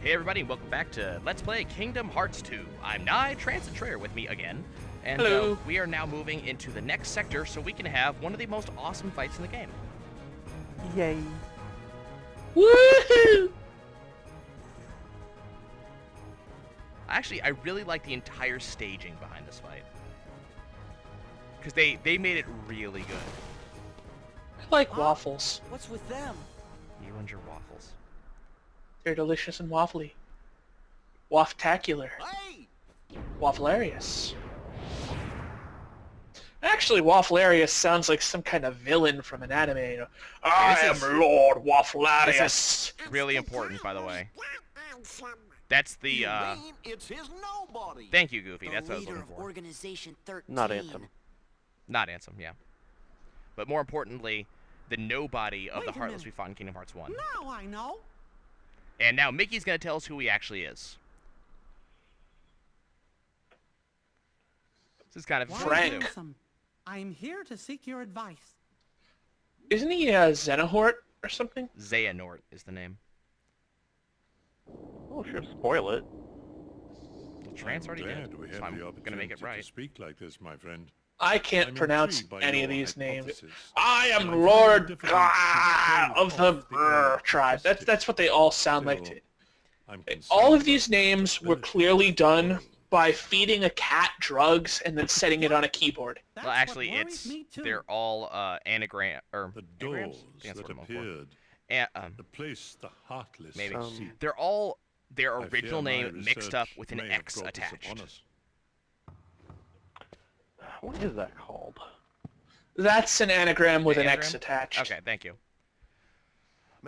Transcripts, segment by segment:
Hey everybody, and welcome back to Let's Play Kingdom Hearts 2. I'm Nye, Transit Trayer with me again. And we are now moving into the next sector so we can have one of the most awesome fights in the game. Yay. Woohoo! Actually, I really like the entire staging behind this fight. Because they made it really good. I like waffles. What's with them? You and your waffles. They're delicious and waffly. Waftacular. Hey! Wafflearius. Actually, Wafflearius sounds like some kind of villain from an anime. You know, I am Lord Wafflearius. This is really important, by the way. That's the, It's his nobody. Thank you, Goofy. That's what I was looking for. Organization 13. Not Anthem. Not Ansem, yeah. But more importantly, the nobody of Wait the a Heartless minute. we fought in Kingdom Hearts 1. Now I know. And now Mickey's going to tell us who he actually is. This is kind of Frank. important, I'm here to seek your advice. Isn't he Xenohort or something? too. Xehanort is the name. Oh, sure, spoil it. Well, Trance already did, We so have I'm the going to make it opportunity right. to speak like this, my friend. I can't I'm pronounce intrigued by any of your these names. hypothesis. I am I find Lord it difficult to of the control the tribe. electricity. That's what they all sound like. Still, I'm All of concerned these about names were ability clearly to done control. by feeding a cat drugs and then setting it on a keyboard. That's Well, actually, what worries it's me too. they're all anagram or The anagrams? doors I think that's that what I'm looking for. appeared, And, the place the Heartless maybe. seek. They're all their I fear original my name mixed up research with an may have X brought this attached. upon us. What is that called? That's an anagram with an X Anagram? attached. Okay, thank you.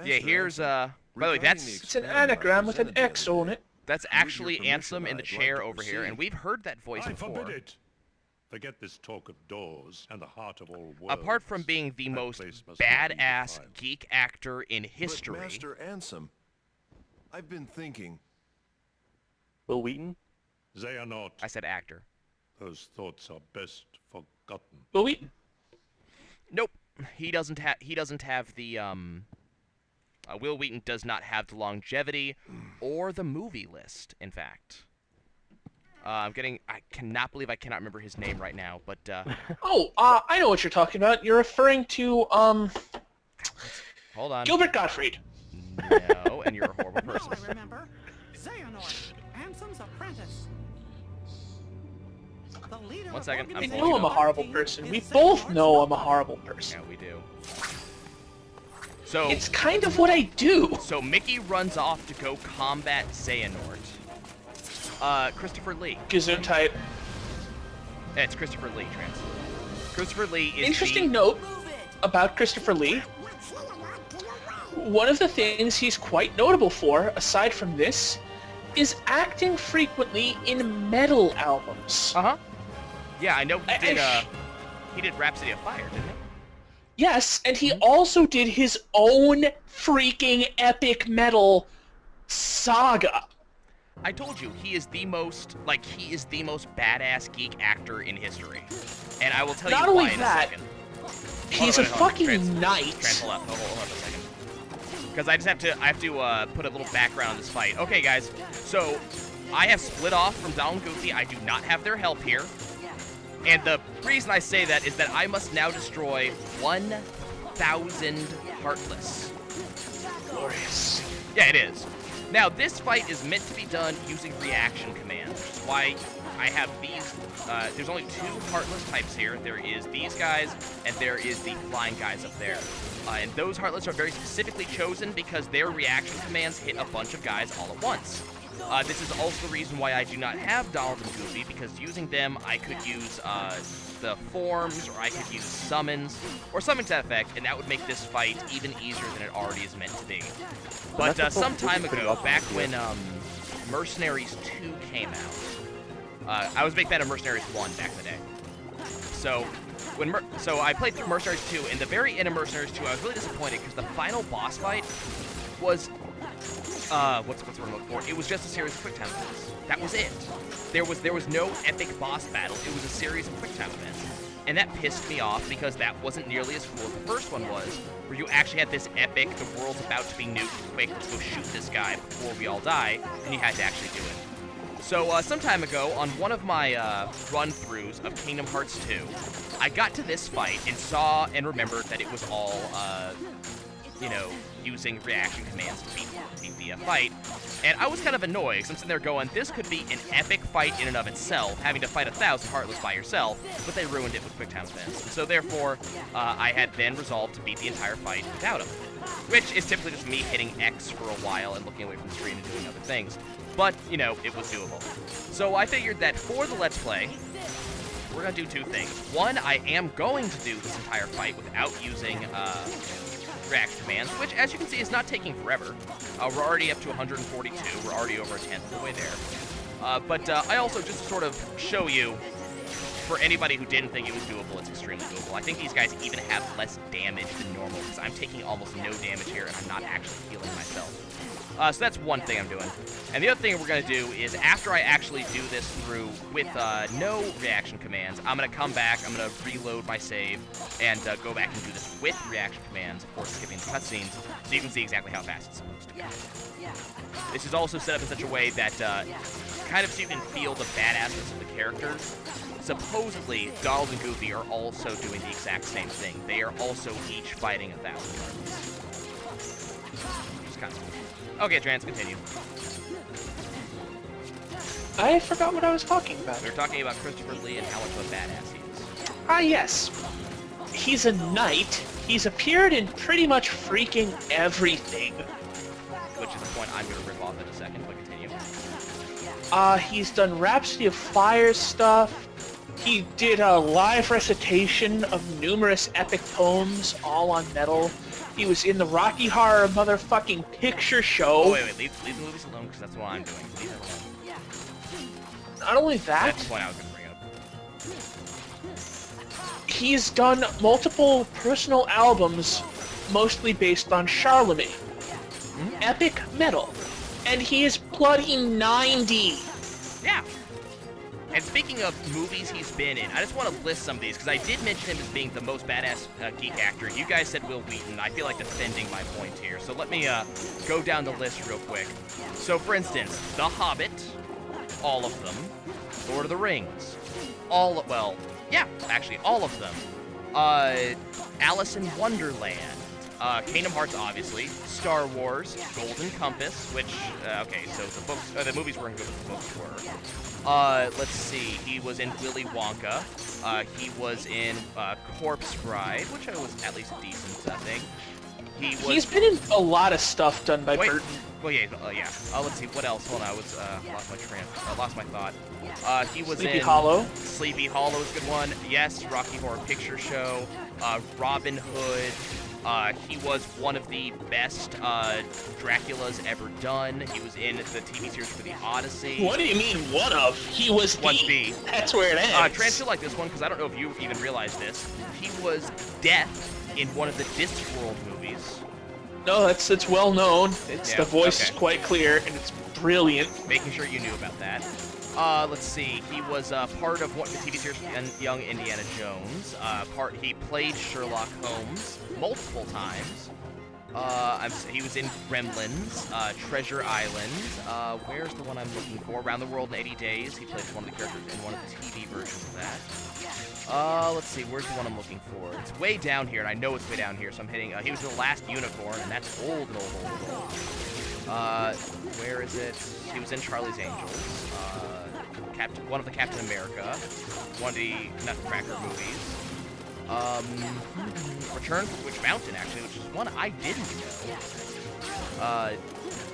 Yeah, here's by the way, that's It's an anagram with an X on it. that's With your actually permission, Ansem in the I'd chair like to over here, and proceed. we've heard that voice I before. forbid it. Forget this talk of doors and the heart of all worlds. Apart from being the That most place must not be badass defiled. geek actor in history, But Master Ansem, I've been thinking. Will Wheaton? Xehanort, I said actor. those thoughts are best forgotten. But we, Nope, he doesn't have the Will Wheaton does not have the longevity or the movie list. In fact, I cannot believe I cannot remember his name right now, but I know what you're talking about. You're referring to hold on. Gilbert Gottfried. No, and you're a horrible Now person. I remember. Xehanort, Ansem's apprentice. The leader One of second, I'm I Organization pulling know I'm a up. horrible 13 person. is We both Xehanort's know I'm a daughter. horrible person. Yeah, we do. So It's kind of what I do. So Mickey runs off to go combat Xehanort. Christopher Lee. Gesundheit. Yeah, it's Christopher Lee, Trans. Christopher Lee is Interesting note about Christopher Lee. One of the things he's quite notable for, aside from this, is acting frequently in metal albums. Uh-huh. Yeah, I know I- he did Rhapsody of Fire, didn't he? Yes, and he also did his own freaking epic metal saga. I told you, he is the most badass geek actor in history. And I will tell Not you why only in that, a second. He's a Hold on, fucking Trans, knight. hold up a second. Because I have to put a little background on this fight. Okay, guys, so I have split off from Donald and Goofy. I do not have their help here. And the reason I say that is that I must now destroy 1,000 Heartless. Glorious. Yeah, it is. Now, this fight is meant to be done using reaction commands, which is why I have these. There's only 2 Heartless types here. There is these guys, and there is the flying guys up there. And those Heartless are very specifically chosen because their reaction commands hit a bunch of guys all at once. This is also the reason why I do not have Donald and Goofy, because using them, I could use the forms, or I could use summons, or something to that effect, and that would make this fight even easier than it already is meant to be. But some time ago, back when Mercenaries 2 came out, I was a big fan of Mercenaries 1 back in the day. So I played through Mercenaries 2, and the very end of Mercenaries 2, I was really disappointed because the final boss fight was what's the word I'm looking for? It was just a series of quick time events. That was it. There was no epic boss battle. It was a series of quick time events. and that pissed me off because that wasn't nearly as cool as the first one was, where you actually had this epic, the world's about to be nuked, quick, let's go shoot this guy before we all die, and you had to actually do it. So, some time ago, on one of my run-throughs of Kingdom Hearts 2, I got to this fight and saw and remembered that it was all, you know, using reaction commands to beat the fight, and I was kind of annoyed, because I'm sitting there going, this could be an epic fight in and of itself, having to fight 1,000 Heartless by yourself, but they ruined it with quick time events. And so therefore, I had then resolved to beat the entire fight without him, which is typically just me hitting X for a while and looking away from the screen and doing other things. But, you know, it was doable. So I figured that for the Let's Play, we're going to do two things. One, I am going to do this entire fight without using reaction commands, which, as you can see, is not taking forever. We're already up to 142. We're already over a 10th of the way there. But I also, just to sort of show you, for anybody who didn't think it was doable, it's extremely doable. I think these guys even have less damage than normal, because I'm taking almost no damage here, and I'm not actually healing myself. So that's one thing I'm doing. And the other thing we're going to do is, after I actually do this through with no reaction commands, I'm going to come back, I'm going to reload my save, and go back and do this with reaction commands, of course skipping the cutscenes, so you can see exactly how fast it's supposed to go. This is also set up in such a way that, kind of so you can feel the badassness of the characters. Supposedly, Donald and Goofy are also doing the exact same thing. They are also each fighting 1,000 targets. Which is kind of cool. Okay, Trans, continue. I forgot what I was talking about. We were talking about Christopher Lee and how much of a badass he is. Ah, yes. He's a knight. He's appeared in pretty much freaking everything. Which is the point I'm going to rip off in a second, but continue. He's done Rhapsody of Fire stuff. He did a live recitation of numerous epic poems, all on metal. He was in the Rocky Horror motherfucking Picture Show. Oh, wait, leave the movies alone, because that's what I'm doing. Leave it alone. Not only that, That's the point I was going to bring up. he's done multiple personal albums, mostly based on Charlemagne. Epic metal. And he is bloody 90. Yeah. And speaking of movies he's been in, I just want to list some of these, because I did mention him as being the most badass geek actor. You guys said Will Wheaton. I feel like defending my point here. So let me go down the list real quick. So, for instance, The Hobbit, all of them. Lord of the Rings, all of them. Alice in Wonderland, Kingdom Hearts, obviously, Star Wars, Golden Compass, which, okay, so the books, the movies weren't good, but the books were. Let's see, he was in Willy Wonka, he was in Corpse Bride, which was at least decent, I think. He's been in a lot of stuff done by Burton. Well, yeah. Let's see, what else? Hold on, lost my thought. He was Sleepy in Hollow. Sleepy Hollow is a good one. Yes, Rocky Horror Picture Show. Robin Hood. He was one of the best Draculas ever done. He was in the TV series for the Odyssey. What do you mean, one of? He was the. That's where it ends. Trans, you'll like this one, because I don't know if you even realize this. He was Death in one of the Discworld movies. No, it's well known. The voice is quite clear, and it's brilliant. Making sure you knew about that. Let's see. He was part of one of the TV series Young Indiana Jones. He played Sherlock Holmes multiple times. He was in Gremlins, Treasure Island. Where's the one I'm looking for? Around the World in 80 Days. He played one of the characters in one of the TV versions of that. Let's see, where's the one I'm looking for? It's way down here, and I know it's way down here, so I'm hitting, he was in The Last Unicorn, and that's old. Where is it? He was in Charlie's Angels, one of the Captain America, one of the Nutcracker movies, Return from Witch Mountain, actually, which is one I didn't know.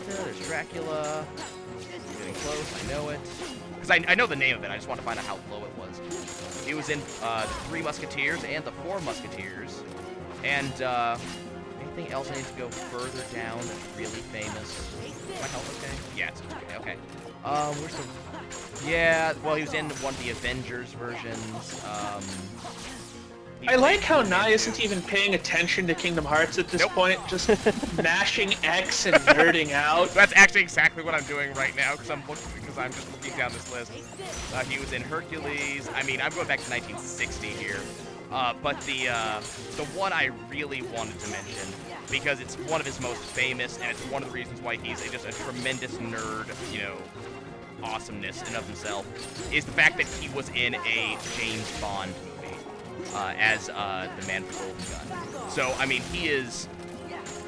There's Dracula, getting close, I know it. Because I know the name of it, I just want to find out how low it was. He was in the Three Musketeers and the Four Musketeers. And anything else I need to go further down that's really famous? Is my health okay? Yeah, it's okay. Where's the... Yeah, well, he was in one of the Avengers versions. He's I like how Superman Nye too. isn't even paying attention to Kingdom Hearts at this Nope. point, just mashing X and nerding out. That's actually exactly what I'm doing right now because I'm just looking down this list. He was in Hercules. I mean, I'm going back to 1960 here. But the one I really wanted to mention, because it's one of his most famous, and it's one of the reasons why he's just a tremendous nerd, you know, awesomeness in and of himself, is the fact that he was in a James Bond movie as the man with the golden gun. So, I mean, he is...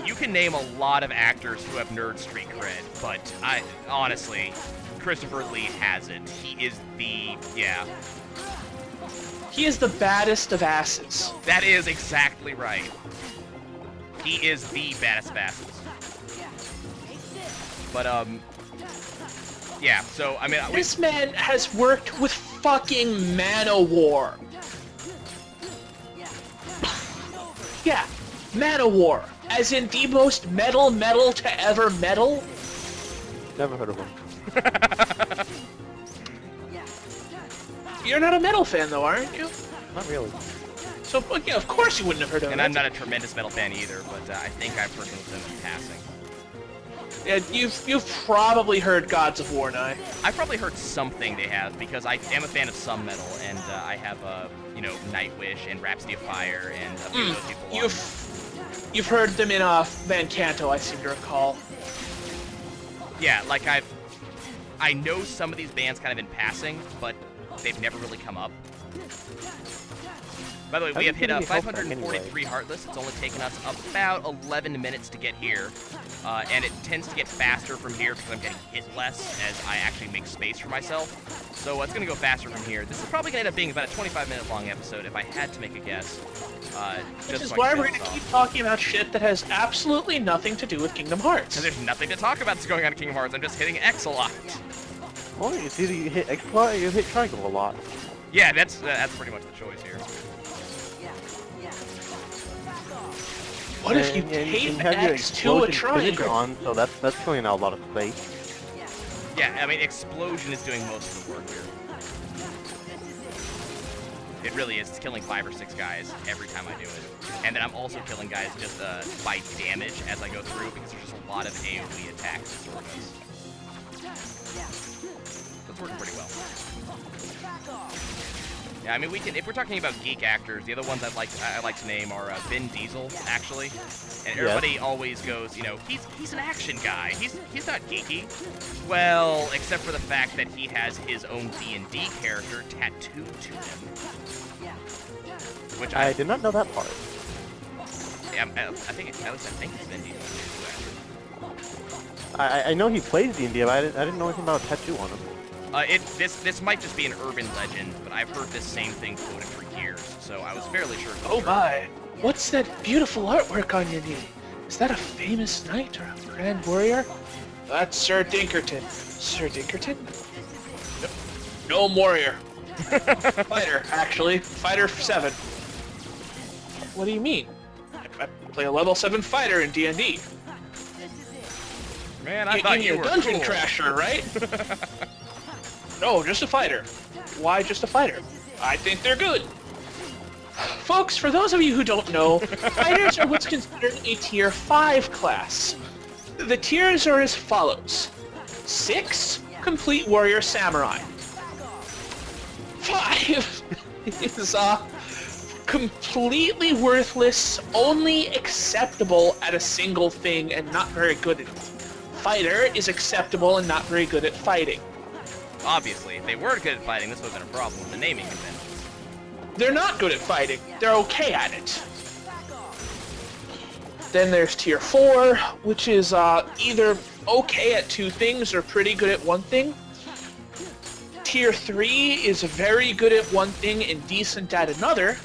You can name a lot of actors who have nerd street cred, but honestly, Christopher Lee has it. He is the... yeah. He is the baddest of asses. That is exactly right. He is the baddest of asses. But, yeah, so, I mean... This man has worked with fucking Manowar. Yeah, Manowar. As in the most metal to ever metal. Never heard of him. You're not a metal fan though, aren't you? Not really. So, yeah, of course you wouldn't have heard of him. And I'm not a tremendous metal fan either, but I think I've heard of them in passing. Yeah, you've probably heard Gods of War, Nye. I've probably heard something they have, because I am a fan of some metal, and I have, you know, Nightwish and Rhapsody of Fire and a few of those people. You've heard them in Van Canto, I seem to recall. Yeah, like I know some of these bands kind of in passing, but they've never really come up. By the way, we have hit 543 Heartless. It's only taken us about 11 minutes to get here. And it tends to get faster from here because I'm getting hit less as I actually make space for myself. So it's going to go faster from here. This is probably going to end up being about a 25-minute long episode if I had to make a guess. Which is why we're going to keep talking about shit that has absolutely nothing to do with Kingdom Hearts. And there's nothing to talk about that's going on in Kingdom Hearts. I'm just hitting X a lot. Well, it's either you hit X a lot or you hit triangle a lot. Yeah, that's pretty much the choice here. What if you tape X to a triangle? On, so that's filling out a lot of space. Yeah, I mean, Explosion is doing most of the work here. It really is. It's killing 5 or 6 guys every time I do it. And then I'm also killing guys just by damage as I go through, because there's just a lot of AoE attacks to sword does. That's working pretty well. Yeah, I mean, we can, if we're talking about geek actors, the other ones I like to name are Vin Diesel, actually. And everybody always goes, you know, he's an action guy. He's not geeky. Well, except for the fact that he has his own D&D character tattooed to him. Which I did not know that part. Yeah, I think it's Vin Diesel. I know he plays D&D, but I didn't know anything about a tattoo on him. This might just be an urban legend, but I've heard this same thing quoted for years, so I was fairly sure. Oh my! What's that beautiful artwork on your knee? Is that a famous knight or a grand warrior? That's Sir Dinkerton. Sir Dinkerton? No warrior. Fighter, actually. Fighter 7. What do you mean? I play a level 7 fighter in D&D. Man, I thought you were a dungeon cool. crasher, right? No, just a fighter. Why just a fighter? I think they're good. Folks, for those of you who don't know, fighters are what's considered a tier 5 class. The tiers are as follows. 6, complete warrior samurai. 5 is completely worthless, only acceptable at a single thing and not very good at it. Fighter is acceptable and not very good at fighting. Obviously, if they were good at fighting, this would have been a problem with the naming conventions. They're not good at fighting. They're okay at it. Then there's tier 4, which is either okay at 2 things or pretty good at 1 thing. Tier 3 is very good at 1 thing and decent at another.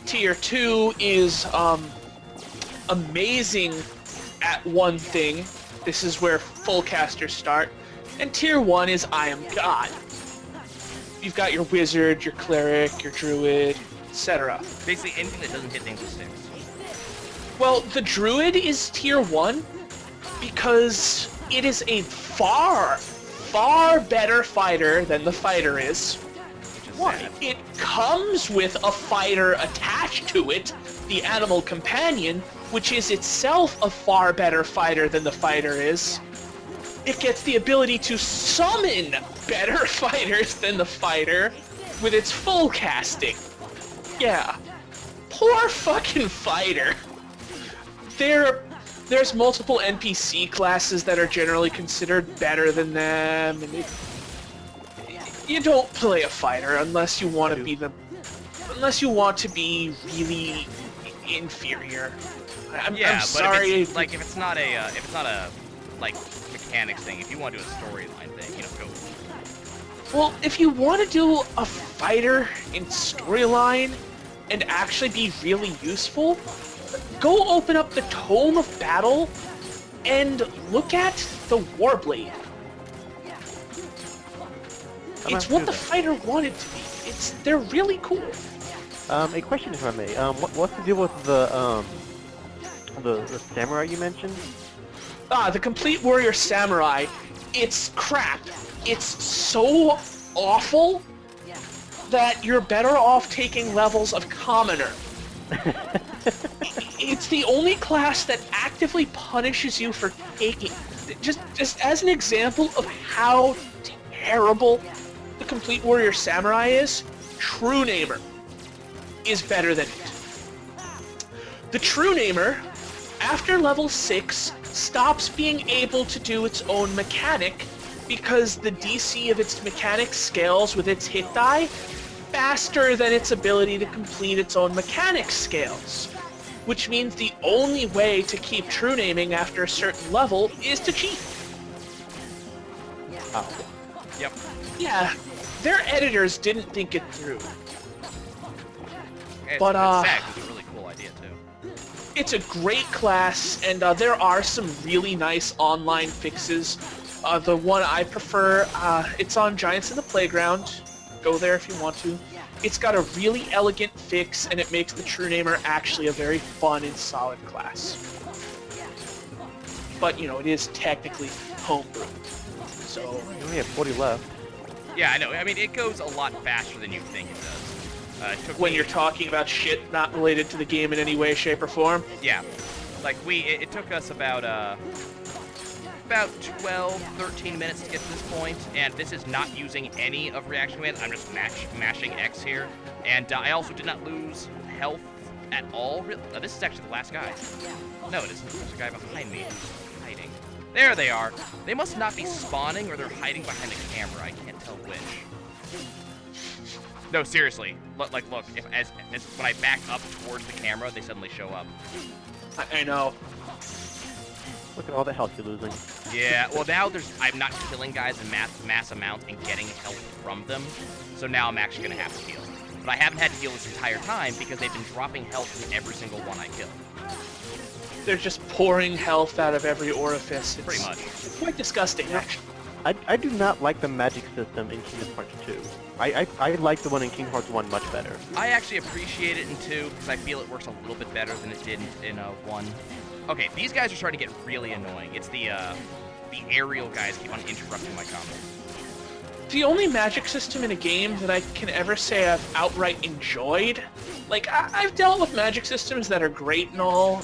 Tier 2 is amazing at 1 thing. This is where full casters start. And tier 1 is I am God. You've got your wizard, your cleric, your druid, etc. Basically, anything that doesn't hit things with sticks. Well, the druid is tier 1 because it is a far better fighter than the fighter is. Which is Why? sad. It comes with a fighter attached to it, the animal companion, which is itself a far better fighter than the fighter is. It gets the ability to summon better fighters than the fighter with its full casting. Yeah. Poor fucking fighter. There's multiple NPC classes that are generally considered better than them, and you don't play a fighter unless you want to be really inferior. I'm Yeah, but sorry. if it's not a like mechanics thing, if you want to do a storyline thing, go. Well, if you want to do a fighter in storyline and actually be really useful, go open up the Tome of Battle and look at the Warblade. It's what the fighter wanted to be. They're really cool. A question, if I may. What's the deal with the samurai you mentioned? The Complete Warrior Samurai, it's crap. It's so awful that you're better off taking levels of Commoner. It's the only class that actively punishes you for taking... Just as an example of how terrible the Complete Warrior Samurai is, True Namer is better than it. The True Namer, after level 6, stops being able to do its own mechanic because the DC of its mechanic scales with its hit die faster than its ability to complete its own mechanic scales. Which means the only way to keep true naming after a certain level is to cheat. Oh. Yep. Yeah, their editors didn't think it through. It's But, sad 'cause it's a really cool idea too. It's a great class, and there are some really nice online fixes. The one I prefer, it's on Giants in the Playground. Go there if you want to. It's got a really elegant fix, and it makes the True Namer actually a very fun and solid class. But, it is technically homebrew. So, You only have 40 left. Yeah, I know. I mean, it goes a lot faster than you think it does. It took when me- you're talking about shit not related to the game in any way, shape, or form. Yeah. Like, it took us about 12, 13 minutes to get to this point, and this is not using any of reaction command. I'm just mashing X here. And I also did not lose health at all. This is actually the last guy. No, it isn't. There's a guy behind me who's hiding. There they are. They must not be spawning, or they're hiding behind the camera. I can't tell which. No, seriously. Look, if as when I back up towards the camera, they suddenly show up. I know. Look at all the health you're losing. Yeah, well now I'm not killing guys in mass amounts and getting health from them, so now I'm actually going to have to heal. But I haven't had to heal this entire time because they've been dropping health from every single one I kill. They're just pouring health out of every orifice. It's Pretty much. quite disgusting, actually. I do not like the magic system in Kingdom Hearts 2. I like the one in Kingdom Hearts 1 much better. I actually appreciate it in 2 because I feel it works a little bit better than it did in 1. Okay, these guys are starting to get really annoying. It's the aerial guys keep on interrupting my combos. The only magic system in a game that I can ever say I've outright enjoyed, like, I've dealt with magic systems that are great and all,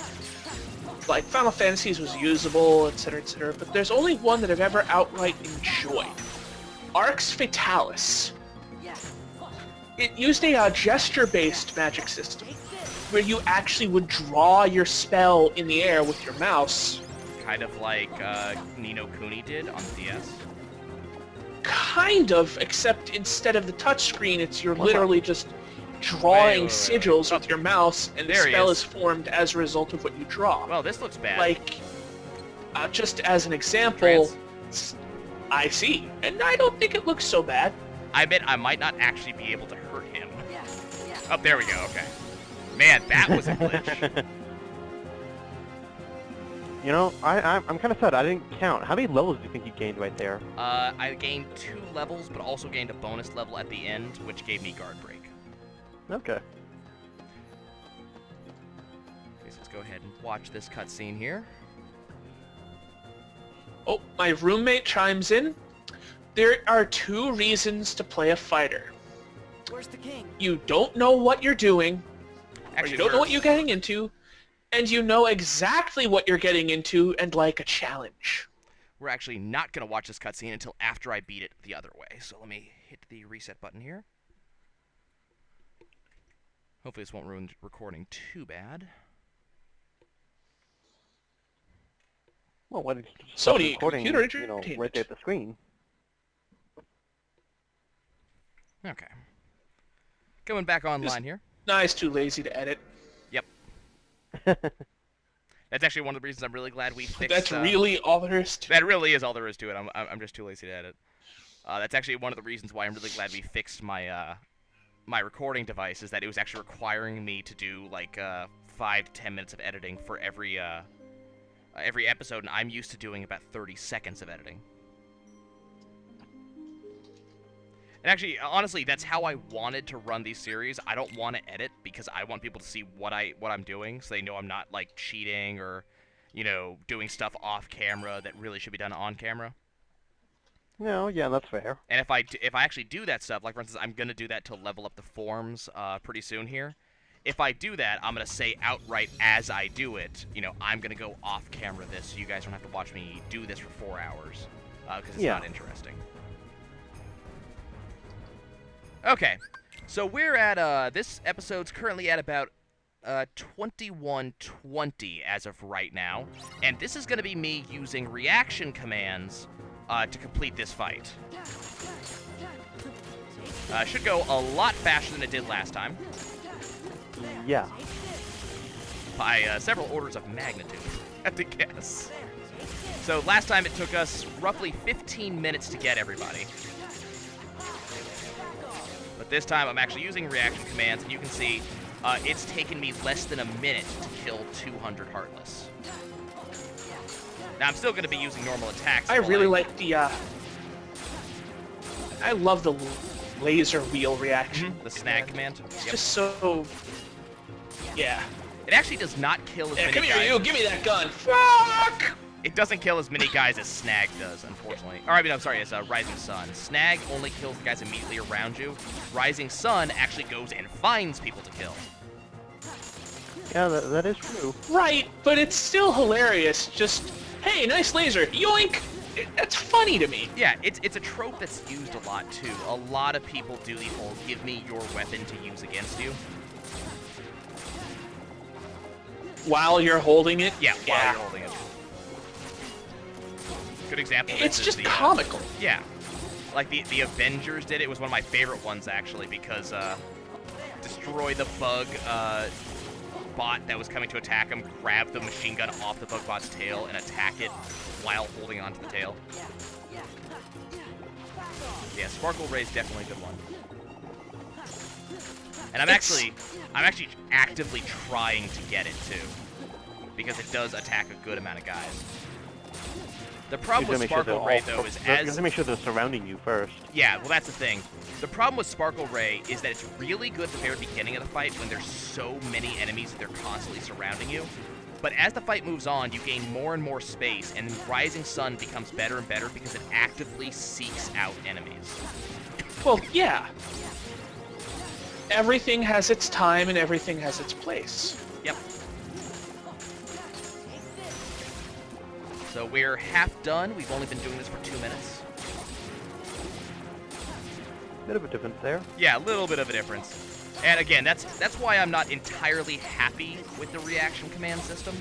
like Final Fantasies was usable, etc., but there's only one that I've ever outright enjoyed. Arx Fatalis. It used a gesture-based magic system, where you actually would draw your spell in the air with your mouse. Kind of like Ni no Kuni did on the DS. Kind of, except instead of the touchscreen, you're literally just drawing Wait. sigils with your mouse, and the There he spell is. is formed as a result of what you draw. Well, this looks bad. Like, just as an example, Trans. I see, and I don't think it looks so bad. I bet I might not actually be able to hurt him. Oh, there we go, okay. Man, that was a glitch. You know, I'm kind of sad. I didn't count. How many levels do you think you gained right there? I gained 2 levels, but also gained a bonus level at the end, which gave me guard break. Okay. Okay, so let's go ahead and watch this cutscene here. Oh, my roommate chimes in. There are 2 reasons to play a fighter. Where's the king? You don't know what you're doing, or Actually, you don't know what you're getting into, and you know exactly what you're getting into and like a challenge. we're actually not going to watch this cutscene until after I beat it the other way. So let me hit the reset button here. Hopefully this won't ruin the recording too bad. Well, why did you just stop Sony recording, Computer you know, Entertainment. right there at the screen? Okay. Going back online here. Nice, too lazy to edit. Yep. That's actually one of the reasons I'm really glad we fixed. That's really all there is to it. That really is all there is to it. I'm just too lazy to edit. That's actually one of the reasons why I'm really glad we fixed my my recording device, is that it was actually requiring me to do like 5 to 10 minutes of editing for every episode, and I'm used to doing about 30 seconds of editing. And actually, honestly, that's how I wanted to run these series. I don't want to edit because I want people to see what I'm doing, so they know I'm not like cheating or, you know, doing stuff off camera that really should be done on camera. No, yeah, that's fair. And if I actually do that stuff, like for instance, I'm gonna do that to level up the forms pretty soon here. If I do that, I'm gonna say outright as I do it, you know, I'm gonna go off camera this, so you guys don't have to watch me do this for 4 hours, because it's not interesting. Okay, so we're at, this episode's currently at about 2120 as of right now, and this is going to be me using reaction commands to complete this fight. Should go a lot faster than it did last time. Yeah. By several orders of magnitude, I have to guess. So last time it took us roughly 15 minutes to get everybody. But this time I'm actually using reaction commands, and you can see it's taken me less than a minute to kill 200 Heartless. Now I'm still going to be using normal attacks. I really like the, I love the laser wheel reaction. The snag command. It's Yep. just so, yeah. It actually does not kill as many Come guys. here, you, give me that gun. Fuck! It doesn't kill as many guys as Snag does, unfortunately. Or, I mean, I'm sorry, it's Rising Sun. Snag only kills the guys immediately around you. Rising Sun actually goes and finds people to kill. Yeah, that is true. Right, but it's still hilarious. Just, hey, nice laser, yoink! That's funny to me. Yeah, it's a trope that's used a lot, too. A lot of people do the whole, give me your weapon to use against you. While you're holding it? Yeah, while you're holding it. Good example of this It's is just the, comical. Yeah. Like, the Avengers did it. It was one of my favorite ones, actually, because, destroy the bug, bot that was coming to attack him, grab the machine gun off the bug bot's tail, and attack it while holding onto the tail. Yeah, Sparkle Ray is definitely a good one. And I'm actually actively trying to get it, too. Because it does attack a good amount of guys. The problem with Sparkle Ray, though, is You have to make sure they're surrounding you first. Yeah, well, that's the thing. The problem with Sparkle Ray is that it's really good at the very beginning of the fight when there's so many enemies that they're constantly surrounding you. But as the fight moves on, you gain more and more space, and Rising Sun becomes better and better because it actively seeks out enemies. Well, yeah. Everything has its time and everything has its place. Yep. So we're half done. We've only been doing this for 2 minutes. Bit of a difference there. Yeah, a little bit of a difference. And again, that's why I'm not entirely happy with the reaction command system.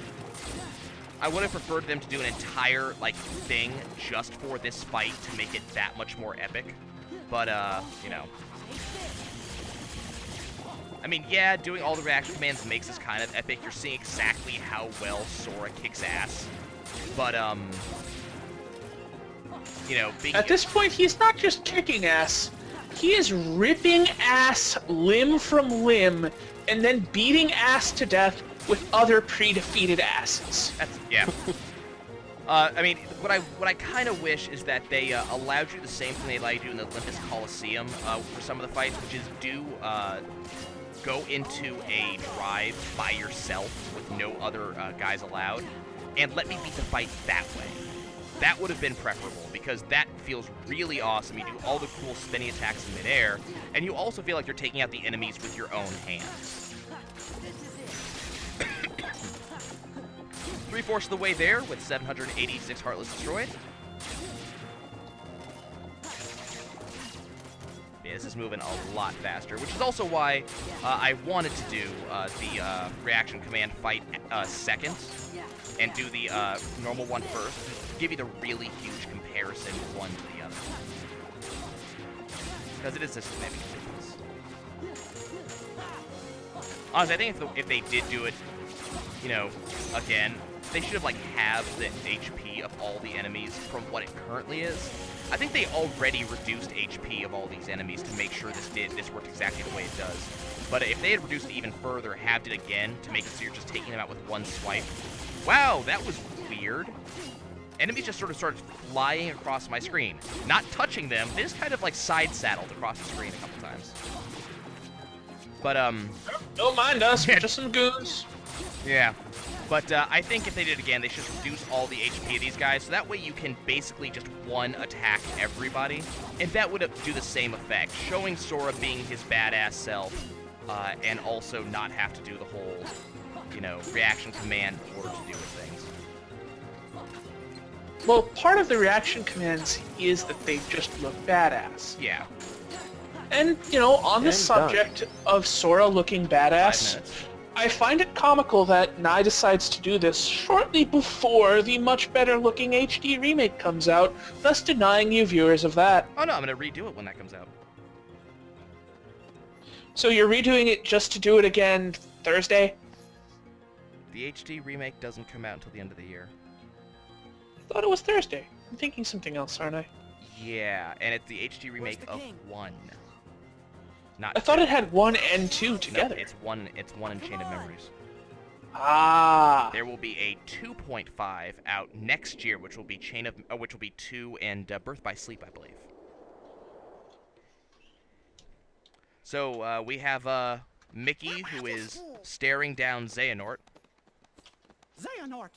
I would have preferred them to do an entire, like, thing just for this fight to make it that much more epic. But, you know. I mean, yeah, doing all the reaction commands makes this kind of epic. You're seeing exactly how well Sora kicks ass. But, you know, At this point, he's not just kicking ass. He is ripping ass limb from limb and then beating ass to death with other pre-defeated asses. That's, yeah. I mean, what I kind of wish is that they allowed you the same thing they allow you to do in the Olympus Coliseum for some of the fights, which is go into a drive by yourself with no other guys allowed, and let me beat the fight that way. That would have been preferable, because that feels really awesome. You do all the cool spinny attacks in midair, and you also feel like you're taking out the enemies with your own hands. 3/4 of the way there with 786 Heartless destroyed. Yeah, this is moving a lot faster, which is also why I wanted to do the reaction command fight second, and do the normal one first, to give you the really huge comparison one to the other. Because it is a significant difference. Honestly, I think if they did do it, you know, again, they should have, like, halved the HP of all the enemies from what it currently is. I think they already reduced HP of all these enemies to make sure this worked exactly the way it does. But if they had reduced it even further, halved it again, to make it so you're just taking them out with one swipe. Wow, that was weird. Enemies just sort of started flying across my screen. Not touching them, they just kind of, like, side-saddled across the screen a couple times. But, Don't mind us, we're just some goons. Yeah. But I think if they did it again, they should reduce all the HP of these guys, so that way you can basically just one-attack everybody, and that would do the same effect, showing Sora being his badass self, and also not have to do the whole, you know, reaction command in order to deal with things. Well, part of the reaction commands is that they just look badass. Yeah. And, you know, on the subject of Sora looking 5 badass, minutes. I find it comical that Nye decides to do this shortly before the much better looking HD remake comes out, thus denying you viewers of that. Oh no, I'm gonna redo it when that comes out. So you're redoing it just to do it again Thursday? The HD remake doesn't come out until the end of the year. I thought it was Thursday. I'm thinking something else, aren't I? Yeah, and it's the HD remake of 1. Not I thought 2. it had 1 and 2 together. No, it's one in Chain of Memories. Ah. There will be a 2.5 out next year, which will be 2 and Birth by Sleep, I believe. So we have Mickey, who is staring down Xehanort. Xehanort!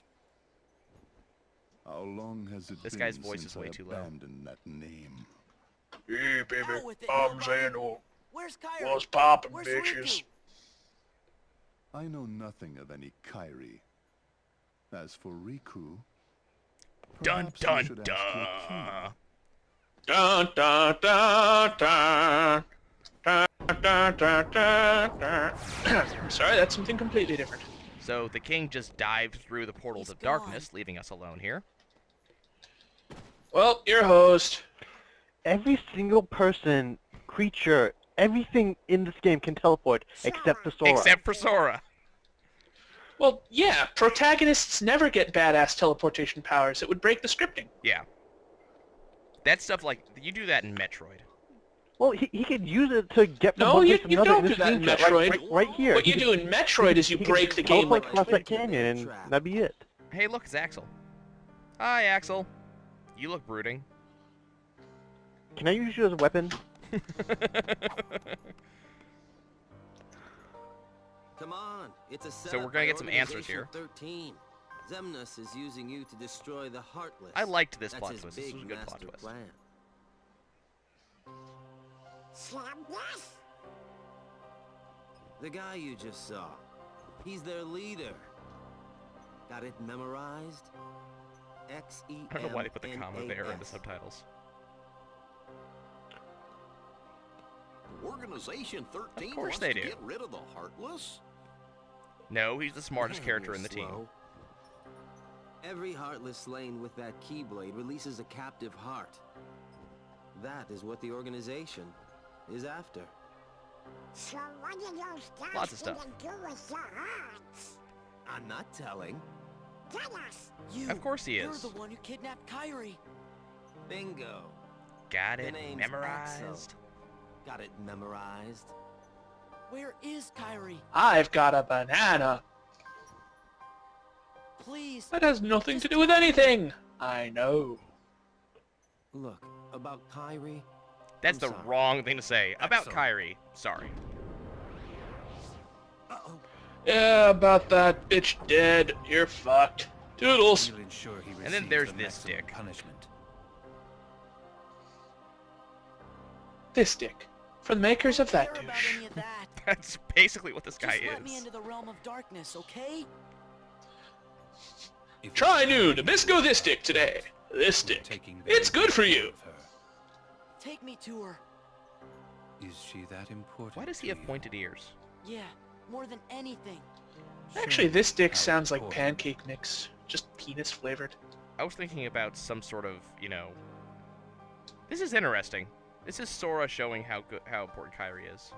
How long has it This been guy's voice since is way I too low. abandoned that name? Hey, baby, Hell with it, I'm nobody- Xehanort. Where's Kyrie? What's poppin', Where's bitches? Riku? I know nothing of any Kyrie. As for Riku, Dun perhaps you dun should ask your king. Dun dun dun dun. Dun, dun, dun, dun, dun. Sorry, that's something completely different. So the king just dived through the portals He's of darkness, leaving us alone here. Well, your host. Every single person, creature, everything in this game can teleport except for Sora. Except for Sora. Well, yeah, protagonists never get badass teleportation powers. It would break the scripting. Yeah. That stuff, like, you do that in Metroid. Well, he could use it to get from No, one you- place to you another don't in do this that in screenshot, Metroid. right here. What you do in Metroid is you break the game teleport like across that canyon, and that'd be it. Hey, look, it's Axel. Hi, Axel. You look brooding. Can I use you as a weapon? Come on, it's a So we're gonna get some answers here. 13. Xemnas is using you to destroy the Heartless. I liked this That's plot his twist. This big was a good plot master twist. plan. The guy you just saw, he's their leader. Got it memorized? X-E-M-N-A-S. I don't know why they put the comma there in the subtitles. Organization 13 Of course wants they to do. get rid of the Heartless? No, he's the smartest character in the team. Slow. Every Heartless slain with that Keyblade releases a captive heart. That is what the organization is after. So what do those guys Lots of stuff. gonna do with the hearts? I'm not telling. Tell us. You, Of course he you're is. the one who kidnapped Kyrie. Bingo. Got The it name's memorized. Axel. Got it memorized. Where is Kyrie? I've got a banana. Please. That has nothing to do with anything. I know. Look, about Kyrie. That's I'm the sorry. wrong thing to say. About Axel. Kyrie. Sorry. Uh-oh. Yeah, about that bitch dead. You're fucked. Doodles. We'll ensure he And then receives there's the this maximum dick. punishment. This dick. From the makers of that Care about douche. any of that. That's basically what this guy Just let me is. into the realm of darkness, okay? If Try it's new true, Nabisco this dick today. This we're dick. taking very It's good for care you. of her. Take me to her. Is she that important? Why does he to have you? pointed ears? Yeah, more than anything. Actually, this dick How sounds like important. pancake mix. Just penis flavored. I was thinking about some sort of, you know... This is interesting. This is Sora showing how important Kairi is.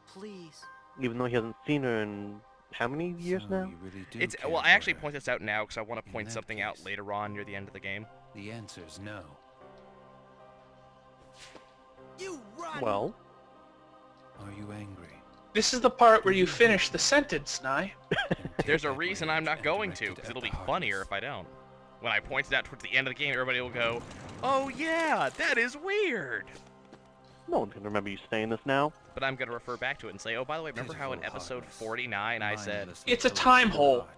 Please. Even though he hasn't seen her in how many years So now? you really do It's care well, I for actually her. point this out now because I want to In point that something out case- later on near the end of the game. The answer's no. You run! Well, Are you angry? This is the part where you finish the sentence, Nye. There's a reason I'm not going to, because it'll be funnier if I don't. When I point it out towards the end of the game, everybody will go, "Oh yeah, that is weird." no one's gonna remember you saying this now. But I'm gonna refer back to it and say, "Oh, by the way, remember how in episode 49 I said It's a time hole.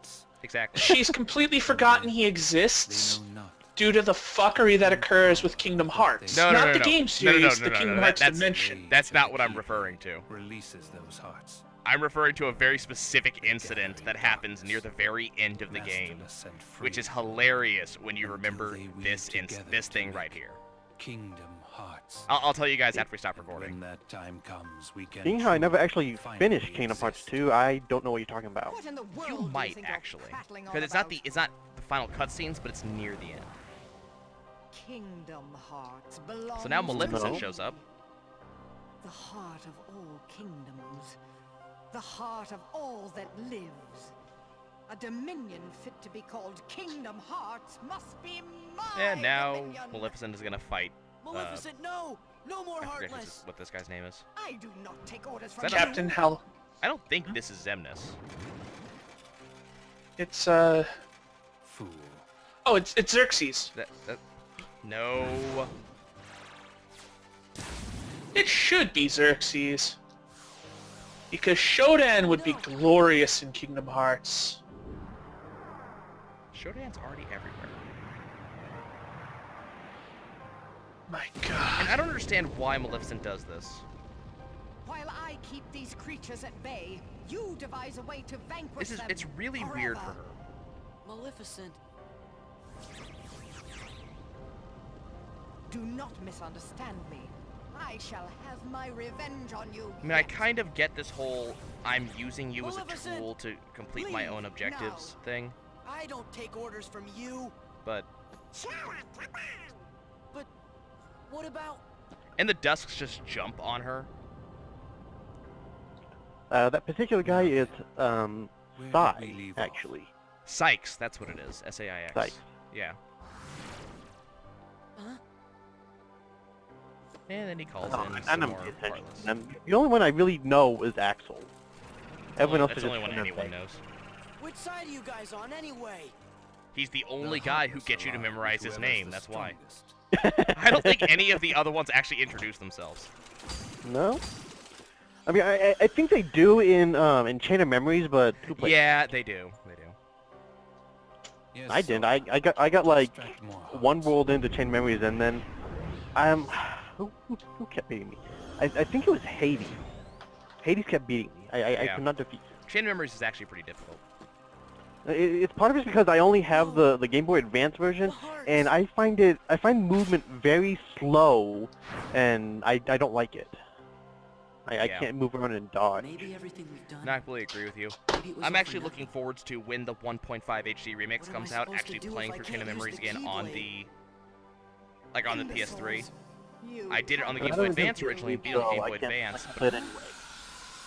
exactly." She's completely forgotten he exists They know not. due to the fuckery that occurs with Kingdom Hearts. No, no, Not no, the no. game No, series, no, the no, Kingdom no, Hearts that's- dimension. That's not what I'm referring to. Releases those hearts. I'm referring to a very specific incident that happens near the very end of the game, Masterless and free. which is hilarious when you Until remember they weave this together this thing to right make here. Kingdom Hearts. I'll tell you guys after we stop And recording. when that time comes, we can Seeing how I never truly actually finally finished Kingdom Hearts exist. 2, I don't know what you're talking about. What in the world You do might think you're actually, prattling on because about? it's not the final cutscenes, but it's near the end. Kingdom Hearts belongs So now to Maleficent me. shows up. The heart of all kingdoms. The heart of all that lives. A dominion fit to be called Kingdom Hearts must be mine. And now dominion. Maleficent is gonna fight. Maleficent, no! No more I forget Heartless! what this guy's name is. I do not take orders from that you. Captain Hell. I don't think this is Zemnis. It's Fool. oh, it's Xerxes. No. It should be Xerxes. Because Shodan would be glorious in Kingdom Hearts. Shodan's already everywhere. My And god. I don't understand why Maleficent does this. While I keep these creatures at bay, you devise a way to vanquish them. It's really weird for forever. her. Maleficent. Do not misunderstand me. I shall have my revenge on you. I mean, I kind of get this whole I'm using you as a Maleficent, tool to complete my own leave objectives thing, I don't take orders from you. but Shut up, come on. But what about... and the Dusks just jump on her. That particular guy is, Where did we Sai, leave off? actually. Sykes, that's what it is. S-A-I-X. Sykes. Yeah. Huh? And then he calls Oh, in I some don't more pay attention. Heartless. And the only one I really know is Axel. Everyone else That's is the just only one kind of anyone vague. knows. Which side are you guys on anyway? He's the The only guy who Heartless gets you to align with memorize his whoever's name, the that's why. strongest. I don't think any of the other ones actually introduce themselves. No? I mean, I think they do in Chain of Memories, but who plays? Yeah, they do. They do. Yes, I didn't. Sora. I got like Extract more one hearts. world into Chain of Memories, and then who kept beating me? I think it was Hades. Hades kept beating me. I Yeah. could not defeat him. Chain of Memories is actually pretty difficult. It's part of it's because I only have the Game Boy Advance version, The hearts. and I find movement very slow, and I don't like it. I Yeah. can't move around and dodge. Maybe everything we've done... No, I completely agree with you. maybe it was all I'm for actually nothing. looking forward to when the 1.5 HD remix What am comes I out, supposed to actually do if playing I through Chain of can't use Memories the again on Keyblade? the on the PS3. Imbeciles. You I did it on the But Game I Boy don't Advance think originally, it beat it on the Game so Boy I can't Advance. play it anyway.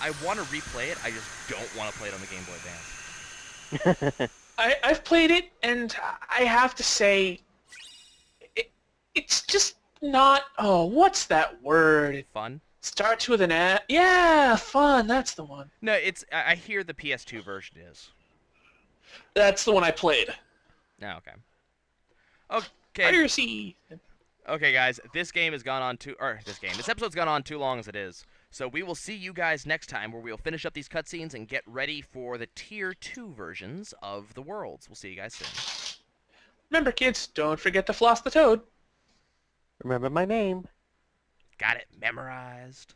I want to replay it, I just don't want to play it on the Game Boy Advance. I've played it, and I have to say, it's just not. Oh, what's that word? It Fun? starts with an A. Yeah, fun. That's the one. No, it's I hear the PS2 version is. That's the one I played. Oh, okay. Okay. Piracy. Okay, guys, this episode's gone on too long as it is. So we will see you guys next time, where we'll finish up these cutscenes and get ready for the Tier 2 versions of the worlds. We'll see you guys soon. Remember, kids, don't forget to floss the toad. Remember my name. Got it memorized.